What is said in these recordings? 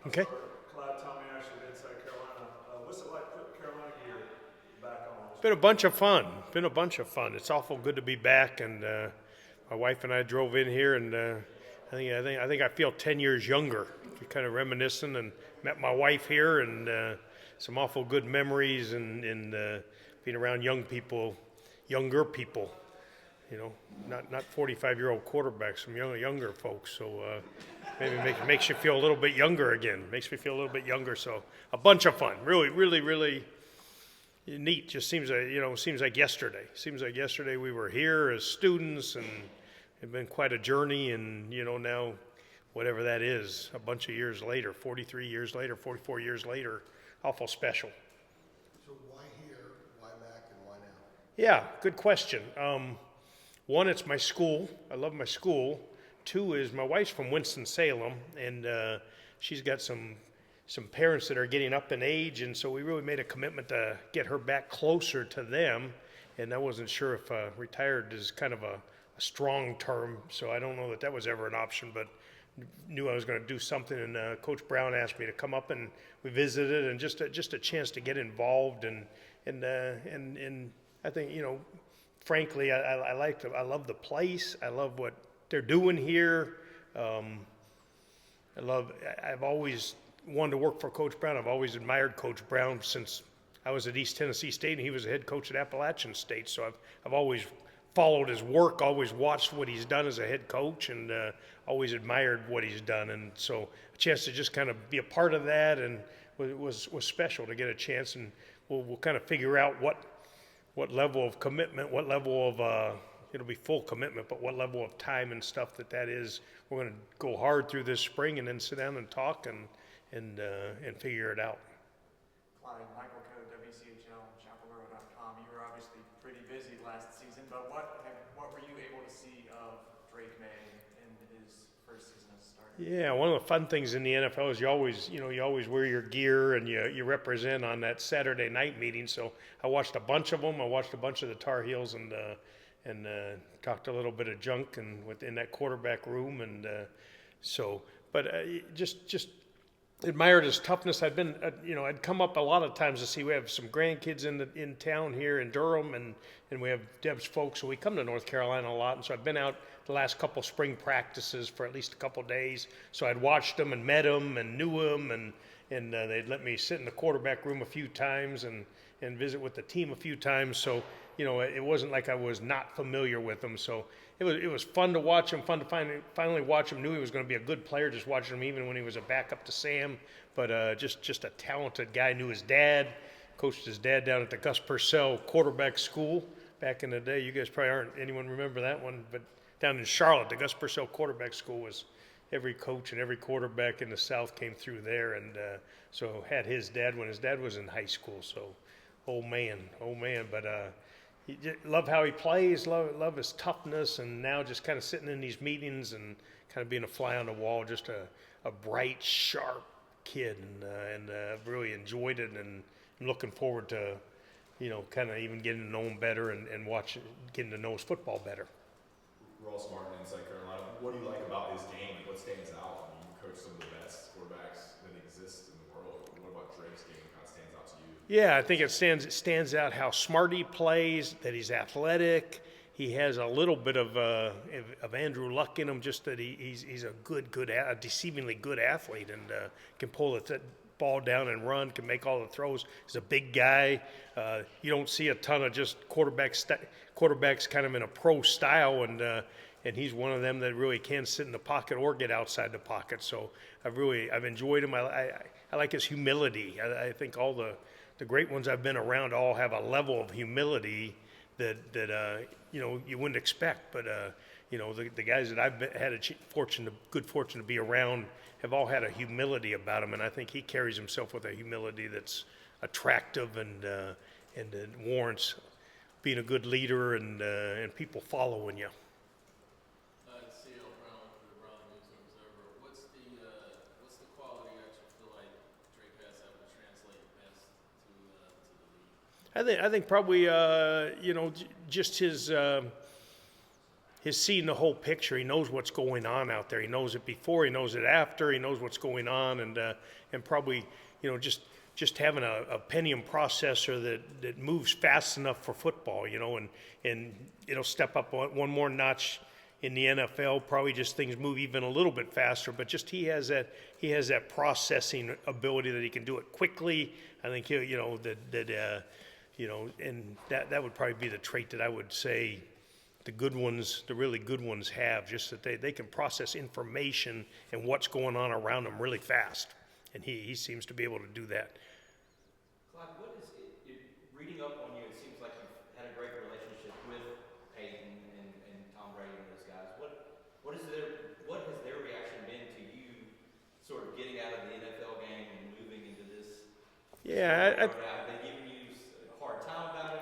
Okay. Clyde, Tommy Ashley, Inside Carolina. What's it like putting Carolina gear back on? Been a bunch of fun. Been a bunch of fun. It's awful good to be back, and my wife and I drove in here, and I think I feel 10 years younger. Kind of reminiscing, and met my wife here, and some awful good memories, and being around younger people. You know, not 45-year-old quarterbacks, some younger folks. So maybe makes you feel a little bit younger again. Makes me feel a little bit younger. So a bunch of fun. Really, really, really neat. Just seems like yesterday. Seems like yesterday we were here as students, and it's been quite a journey. And now, whatever that is, a bunch of years later, 43 years later, 44 years later, awful special. So why here, why back, and why now? Yeah, good question. One, it's my school. I love my school. Two is my wife's from Winston-Salem, and she's got some parents that are getting up in age, and so we really made a commitment to get her back closer to them. And I wasn't sure if retired is kind of a strong term, so I don't know that was ever an option, but knew I was going to do something. And Coach Brown asked me to come up, and we visited, and just a chance to get involved, and I think frankly, I love the place. I love what they're doing here. I've always wanted to work for Coach Brown. I've always admired Coach Brown since I was at East Tennessee State, and he was the head coach at Appalachian State. So I've always followed his work, always watched what he's done as a head coach, and always admired what he's done. And so a chance to just kind of be a part of that, and was special to get a chance. And we'll kind of figure out what level of commitment, what level of it'll be full commitment, but what level of time and stuff that is. We're going to go hard through this spring, and then sit down and talk and figure it out. Clyde, Michael Code, WCHL, chapelboro.com. You were obviously pretty busy last season, but what were you able to see of Drake Maye in his first season as a starter? Yeah, one of the fun things in the NFL is you always wear your gear, and you represent on that Saturday night meeting. So I watched a bunch of them. I watched a bunch of the Tar Heels, and talked a little bit of junk and within that quarterback room, and but just admired his toughness. I'd been, I'd come up a lot of times to see. We have some grandkids in town here in Durham, and we have Deb's folks, so we come to North Carolina a lot. And so I've been out the last couple spring practices for at least a couple days. So I'd watched them and met them and knew them, and they'd let me sit in the quarterback room a few times and visit with the team a few times. So it wasn't like I was not familiar with him. So it was fun to watch him, fun to finally watch him. Knew he was going to be a good player, just watching him even when he was a backup to Sam. But just a talented guy. Knew his dad, coached his dad down at the Gus Purcell quarterback school back in the day. You guys probably aren't, anyone remember that one? But down in Charlotte, the Gus Purcell quarterback school was every coach and every quarterback in the South came through there. And so had his dad when his dad was in high school. So old man. But love how he plays, love his toughness, and now just kind of sitting in these meetings and kind of being a fly on the wall, just a bright, sharp kid, and really enjoyed it, and I'm looking forward to, kind of even getting to know him better and getting to know his football better. Ross Martin, Inside Carolina. What do you like about his game? What stands out? I mean, you coach some of the best quarterbacks that exist in the world. What about Drake's game kind of stands out to you? Yeah, I think it stands out how smart he plays, that he's athletic. He has a little bit of Andrew Luck in him, just that he's a a deceivingly good athlete, and can pull the ball down and run, can make all the throws. He's a big guy. You don't see a ton of just quarterbacks kind of in a pro style, and he's one of them that really can sit in the pocket or get outside the pocket. So I've enjoyed him. I like his humility. I think all the great ones I've been around all have a level of humility that you wouldn't expect. But the guys that I've had good fortune to be around have all had a humility about them, and I think he carries himself with a humility that's attractive and that warrants being a good leader and people following you. CL Brown for the Raleigh News and Observer. What's the quality that you feel like Drake has that would translate best to the league? I think probably just his seeing the whole picture. He knows what's going on out there. He knows it before. He knows it after. He knows what's going on, and probably just having a Pentium processor that moves fast enough for football, and it'll step up one more notch in the NFL. Probably just things move even a little bit faster, but just he has that processing ability that he can do it quickly. I think and that would probably be the trait that I would say the really good ones have, just that they can process information and what's going on around them really fast. And he seems to be able to do that. Clyde, what is it, reading up on you, it seems like you've had a great relationship with Peyton and Tom Brady and those guys. What has their reaction been to you sort of getting out of the NFL game and moving into this? Yeah, have they given you a hard time about it?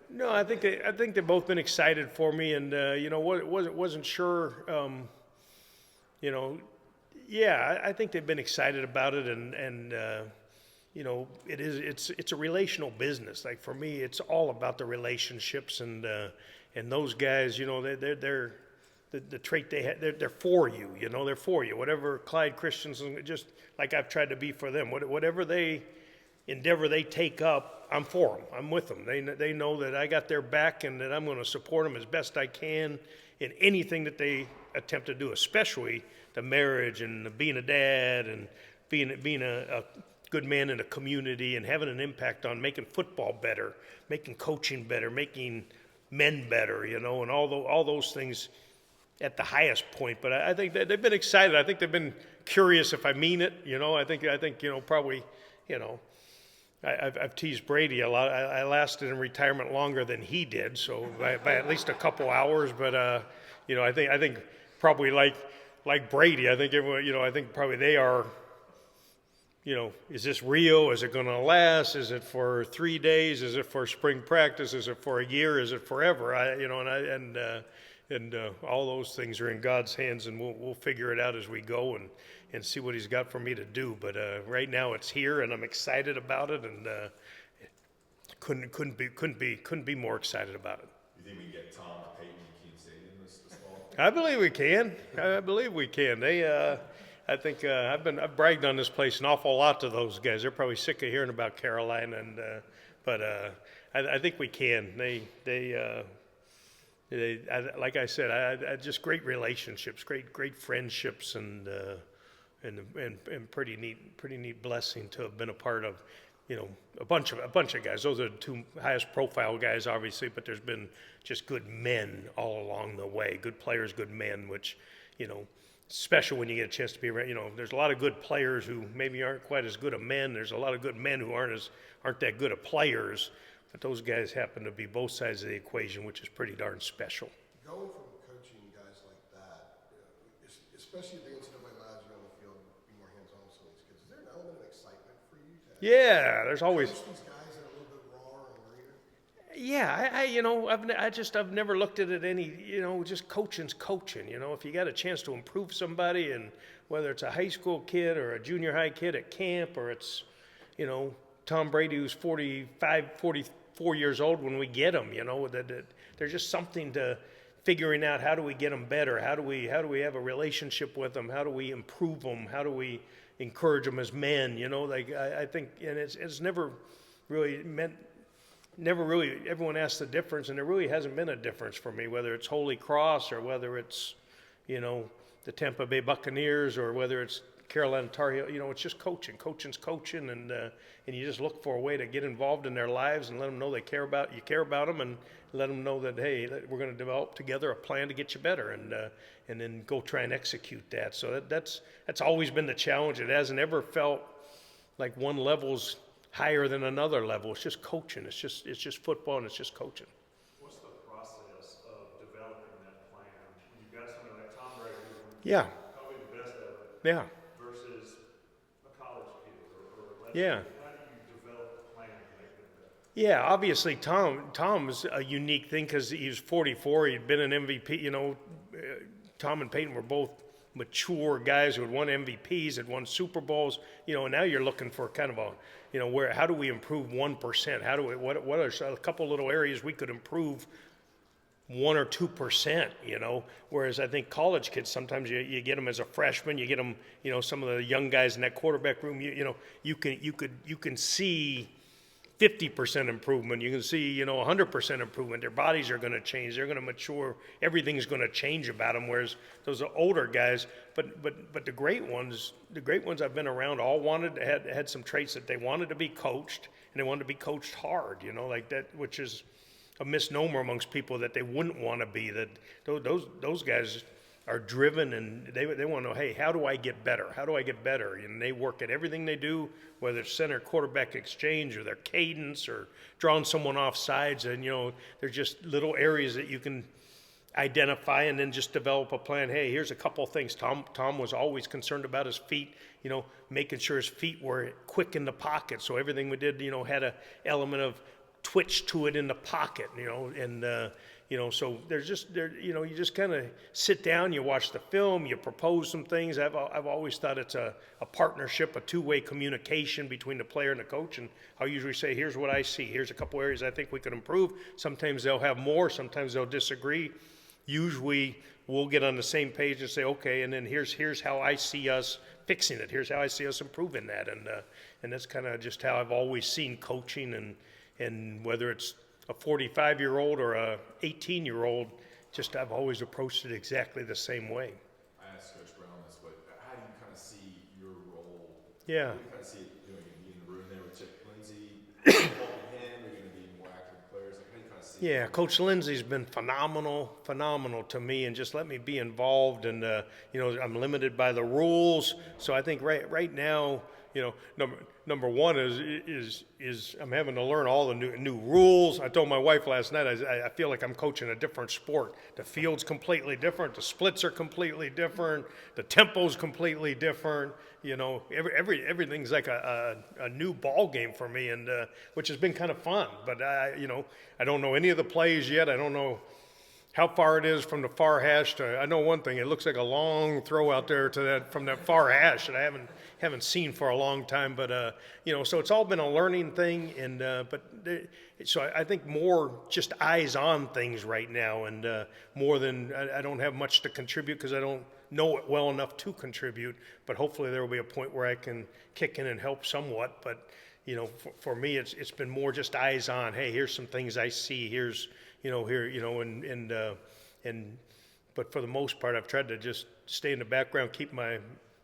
No, I think they've both been excited for me, and wasn't sure. Yeah, I think they've been excited about it, and it's a relational business. Like for me, it's all about the relationships, and those guys, they're the trait they have. They're for you, they're for you. Whatever Clyde Christensen, just like I've tried to be for them. Whatever endeavor they take up, I'm for them. I'm with them. They know that I got their back and that I'm going to support them as best I can in anything that they attempt to do, especially the marriage and being a dad and being a good man in a community and having an impact on making football better, making coaching better, making men better, and all those things at the highest point. But I think that they've been excited. I think they've been curious if I mean it. I think probably. I've teased Brady a lot. I lasted in retirement longer than he did, so by at least a couple hours. But I think probably like Brady, I think everyone, I think probably they are. Is this real? Is it going to last? Is it for 3 days? Is it for spring practice? Is it for a year? Is it forever? And all those things are in God's hands, and we'll figure it out as we go and see what He's got for me to do. But right now it's here, and I'm excited about it, and couldn't be more excited about it. You think we can get Tom and Peyton in Kenan Stadium this fall? I believe we can. They, I think I've bragged on this place an awful lot to those guys. They're probably sick of hearing about Carolina, but I think we can. They like I said, I just great relationships, great friendships, and pretty neat blessing to have been a part of, a bunch of guys. Those are the two highest profile guys, obviously, but there's been just good men all along the way, good players, good men, which, special when you get a chance to be around. There's a lot of good players who maybe aren't quite as good of men. There's a lot of good men who aren't that good of players. But those guys happen to be both sides of the equation, which is pretty darn special. Going from coaching guys like that, especially at the NCAA labs, you're on the field, be more hands-on with some of these kids. Is there an element of excitement for you to Yeah, there's always. coach these guys that are a little bit rawer and greener? Yeah, I've never looked at it any, just coaching's coaching. If you got a chance to improve somebody, and whether it's a high school kid or a junior high kid at camp, or it's, Tom Brady, who's 44 years old when we get him, that there's just something to figuring out how do we get them better, how do we have a relationship with them, how do we improve them, how do we encourage them as men, I think, and it's never really everyone asks the difference, and there really hasn't been a difference for me, whether it's Holy Cross or whether it's, the Tampa Bay Buccaneers or whether it's Carolina Tar Heel, it's just coaching. Coaching's coaching, and you just look for a way to get involved in their lives and let them know you care about them, and let them know that, hey, we're going to develop together a plan to get you better, and then go try and execute that. So that's always been the challenge. It hasn't ever felt like one level's higher than another level. It's just coaching. It's just football, and it's just coaching. What's the process of developing that plan? When you've got somebody like Tom Brady, Yeah. probably the best ever, Yeah. versus a college kid or Yeah. how do you develop a plan to make them better? Yeah, obviously Tom's a unique thing because he was 44. He'd been an MVP. Tom and Peyton were both mature guys who had won MVPs, had won Super Bowls. And now you're looking for kind of a, how do we improve 1%? What are a couple little areas we could improve 1 or 2%, whereas I think college kids, sometimes you get them as a freshman, you get them, some of the young guys in that quarterback room, you can see 50% improvement. You can see, 100% improvement. Their bodies are going to change. They're going to mature. Everything's going to change about them. Whereas those are older guys, but the great ones I've been around all had some traits that they wanted to be coached, and they wanted to be coached hard, like that, which is a misnomer amongst people that they wouldn't want to be. That those guys are driven, and they want to know, hey, how do I get better? How do I get better? And they work at everything they do, whether it's center quarterback exchange or their cadence or drawing someone off sides. And, they're just little areas that you can identify and then just develop a plan. Hey, here's a couple things. Tom was always concerned about his feet, making sure his feet were quick in the pocket. So everything we did, had an element of twitch to it in the pocket, so you just kind of sit down, you watch the film, you propose some things. I've always thought it's a partnership, a two-way communication between the player and the coach, and I'll usually say, here's what I see, here's a couple areas I think we could improve. Sometimes they'll have more, sometimes they'll disagree. Usually we'll get on the same page and say, okay, and then here's how I see us fixing it, here's how I see us improving that, and that's kind of just how I've always seen coaching, and whether it's a 45-year-old or a 18-year-old, I've always approached it exactly the same way. I asked Coach Brown this, but how do you kind of see your role? Yeah. What do you kind of see, you're going to be in the room there with Chip Lindsay, helping him, are you going to be more active players? Like, how do you kind of see Yeah, Coach Lindsay's been phenomenal to me, and just let me be involved. And I'm limited by the rules, so I think right now, number one is I'm having to learn all the new rules. I told my wife last night, I feel like I'm coaching a different sport. The field's completely different. The splits are completely different. The tempo's completely different. Everything's like a new ball game for me, and which has been kind of fun. But I don't know any of the plays yet. I don't know how far it is from the far hash to. I know one thing. It looks like a long throw out there from that far hash that I haven't seen for a long time. But so it's all been a learning thing, and so I think more just eyes on things right now, and more than I don't have much to contribute because I don't know it well enough to contribute. But hopefully there will be a point where I can kick in and help somewhat. But for me, it's been more just eyes on. Hey, here's some things I see. Here's but for the most part, I've tried to just stay in the background, keep my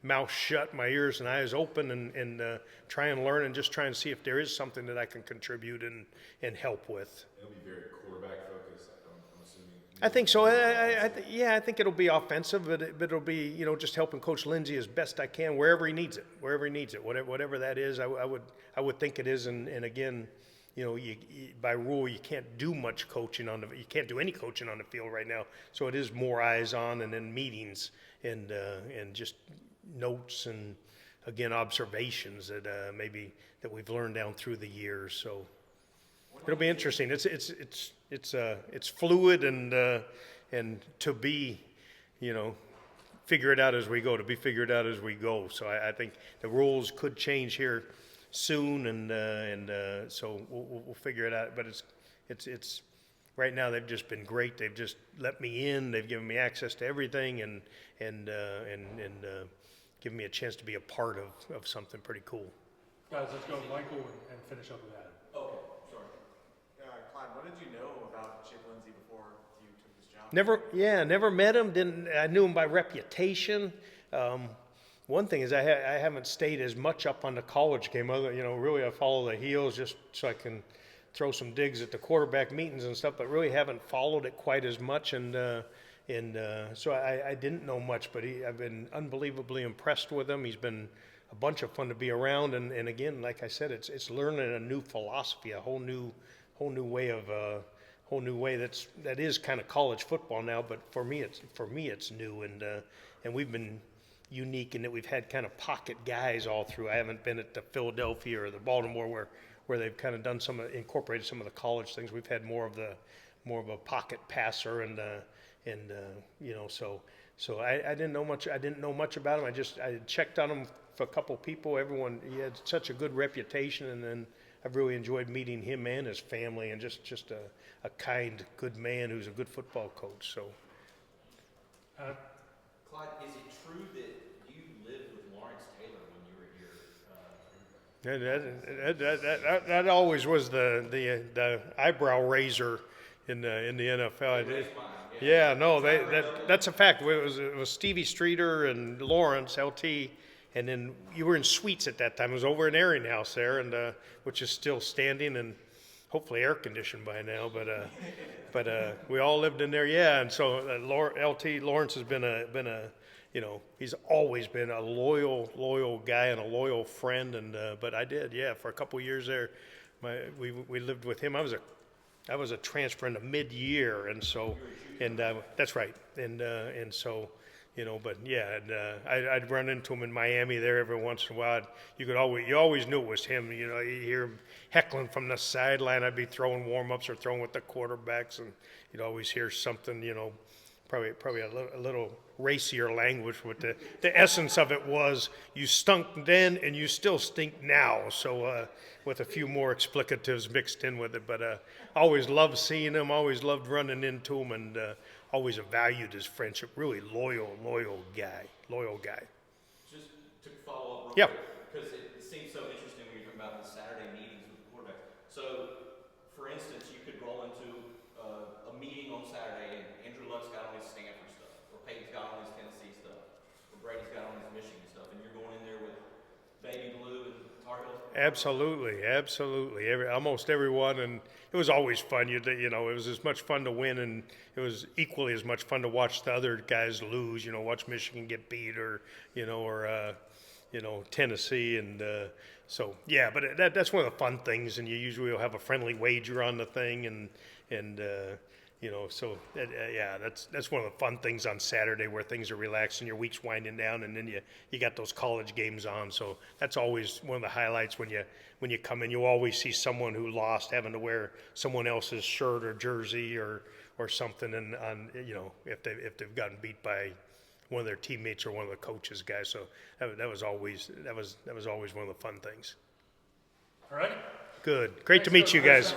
mouth shut, my ears and eyes open, and try and learn and just try and see if there is something that I can contribute and help with. It'll be very quarterback focused, I'm assuming. I think so. I think it'll be offensive, but it'll be just helping Coach Lindsay as best I can wherever he needs it, whatever that is. I would think it is, and again. By rule, you can't do much coaching you can't do any coaching on the field right now. So it is more eyes on, and then meetings and just notes and again observations that maybe that we've learned down through the years. So it'll be interesting. It's fluid and to be figure it out as we go. To be figured out as we go. So I think the rules could change here soon, and so we'll figure it out. But it's right now they've just been great. They've just let me in. They've given me access to everything, and given me a chance to be a part of something pretty cool. Guys, let's go with Michael and finish up with Adam. Okay, sure. Clyde, what did you know about Chip Lindsay before you took this job? Never met him. I knew him by reputation. One thing is I haven't stayed as much up on the college game. Really I follow the heels just so I can throw some digs at the quarterback meetings and stuff, but really haven't followed it quite as much. And so I didn't know much, but I've been unbelievably impressed with him. He's been a bunch of fun to be around. And again, like I said, it's learning a new philosophy, a whole new way that is kind of college football now. But for me it's new, and we've been unique in that we've had kind of pocket guys all through. I haven't been at the Philadelphia or the Baltimore where they've kind of done incorporated some of the college things. We've had more of a pocket passer, and so I didn't know much. I didn't know much about him. I checked on him for a couple people. He had such a good reputation, and then I've really enjoyed meeting him and his family, and just a kind, good man who's a good football coach. So. Clyde, is it true that you lived with Lawrence Taylor when you were here? That always was the eyebrow raiser in the NFL. Yeah, no, that's a fact. It was Stevie Streeter and Lawrence LT, and then you were in suites at that time. It was over in Airing-House there, and which is still standing and hopefully air conditioned by now. But we all lived in there. Yeah, and so LT Lawrence has been a he's always been a loyal guy and a loyal friend. And but I did, yeah, for a couple of years there. We lived with him. I was a transfer in the mid-year, and so, that's right, and so, but yeah, and I'd run into him in Miami there every once in a while. You always knew it was him. You hear him heckling from the sideline. I'd be throwing warm-ups or throwing with the quarterbacks, and you'd always hear something, probably a little racier language. But the essence of it was you stunk then and you still stink now. So with a few more explicatives mixed in with it. But always loved seeing him, always loved running into him, and always valued his friendship. Really loyal guy. Just to follow up real Yeah. quick, because it seems so interesting when you're talking about the Saturday meetings with the quarterback. So, for instance, you could roll into a meeting on Saturday and Andrew Luck's got on his Stanford stuff, or Peyton's got on his Tennessee stuff, or Brady's got on his Michigan stuff, and you're going in there with Baby Blue and Tar Heels. Absolutely. Almost everyone, and it was always fun. It was as much fun to win, and it was equally as much fun to watch the other guys lose. Watch Michigan get beat, or Tennessee, and so yeah. But that's one of the fun things, and you usually will have a friendly wager on the thing, and so yeah, that's one of the fun things on Saturday where things are relaxed and your week's winding down, and then you got those college games on. So that's always one of the highlights when you come in. You always see someone who lost having to wear someone else's shirt or jersey or something, and if they've gotten beat by one of their teammates or one of the coaches guys. So that was always one of the fun things. All right. Good, great to meet you guys.